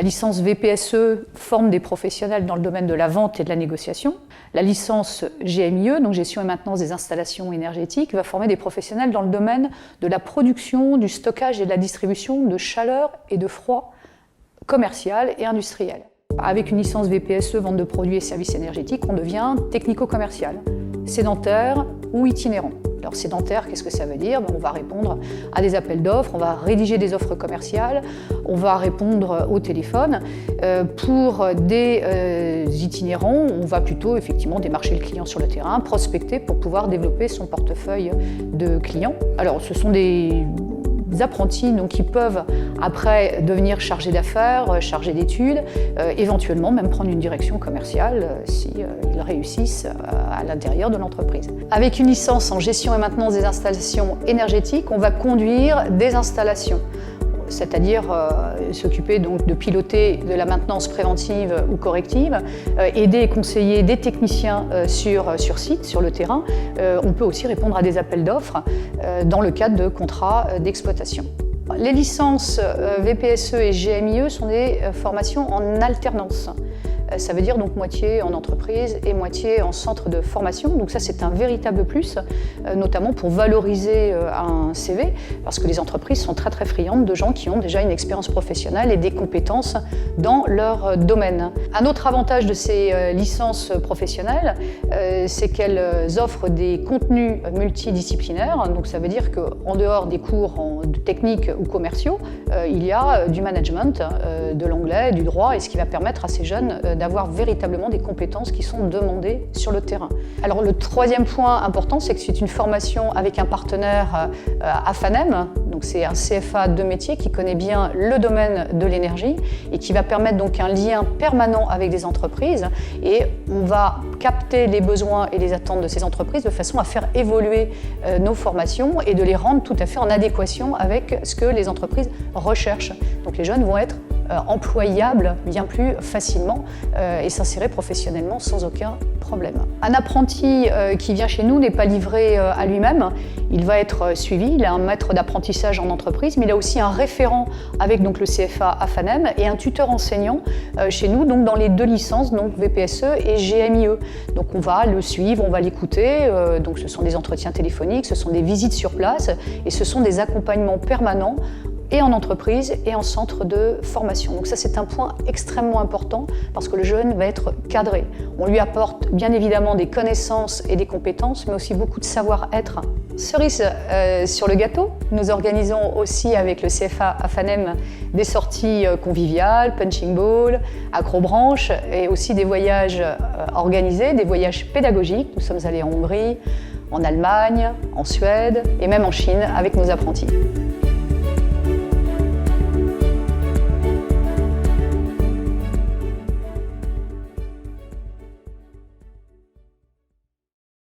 La licence VPSE forme des professionnels dans le domaine de la vente et de la négociation. La licence GMIE, donc gestion et maintenance des installations énergétiques, va former des professionnels dans le domaine de la production, du stockage et de la distribution de chaleur et de froid commercial et industriel. Avec une licence VPSE, vente de produits et services énergétiques, on devient technico-commercial, sédentaire ou itinérant. Alors sédentaire, qu'est-ce que ça veut dire? On va répondre à des appels d'offres, on va rédiger des offres commerciales, on va répondre au téléphone. Pour des itinérants, on va plutôt effectivement démarcher le client sur le terrain, prospecter pour pouvoir développer son portefeuille de clients. Alors ce sont des apprentis donc, qui peuvent après devenir chargés d'affaires, chargés d'études, éventuellement même prendre une direction commerciale s'ils réussissent à l'intérieur de l'entreprise. Avec une licence en gestion et maintenance des installations énergétiques, on va conduire des installations, c'est-à-dire s'occuper donc de piloter de la maintenance préventive ou corrective, aider et conseiller des techniciens sur site, sur le terrain. On peut aussi répondre à des appels d'offres dans le cadre de contrats d'exploitation. Les licences VPSE et GMIE sont des formations en alternance. Ça veut dire donc moitié en entreprise et moitié en centre de formation. Donc ça, c'est un véritable plus, notamment pour valoriser un CV, parce que les entreprises sont très très friandes de gens qui ont déjà une expérience professionnelle et des compétences dans leur domaine. Un autre avantage de ces licences professionnelles, c'est qu'elles offrent des contenus multidisciplinaires. Donc ça veut dire qu'en dehors des cours techniques ou commerciaux, il y a du management, de l'anglais, du droit, et ce qui va permettre à ces jeunes d'avoir véritablement des compétences qui sont demandées sur le terrain. Alors le troisième point important, c'est que c'est une formation avec un partenaire AFANEM, donc c'est un CFA de métier qui connaît bien le domaine de l'énergie et qui va permettre donc un lien permanent avec des entreprises, et on va capter les besoins et les attentes de ces entreprises de façon à faire évoluer nos formations et de les rendre tout à fait en adéquation avec ce que les entreprises recherchent. Donc les jeunes vont être employables bien plus facilement et s'insérer professionnellement sans aucun problème. Un apprenti qui vient chez nous n'est pas livré à lui-même, il va être suivi, il a un maître d'apprentissage en entreprise, mais il a aussi un référent avec donc, le CFA AFANEM et un tuteur enseignant chez nous, donc dans les deux licences, donc VPSE et GMIE. Donc on va le suivre, on va l'écouter, donc ce sont des entretiens téléphoniques, ce sont des visites sur place et ce sont des accompagnements permanents et en entreprise et en centre de formation. Donc ça, c'est un point extrêmement important parce que le jeune va être cadré. On lui apporte bien évidemment des connaissances et des compétences, mais aussi beaucoup de savoir-être. Cerise sur le gâteau, nous organisons aussi avec le CFA AFANEM des sorties conviviales, punching ball, acrobranche et aussi des voyages organisés, des voyages pédagogiques. Nous sommes allés en Hongrie, en Allemagne, en Suède et même en Chine avec nos apprentis.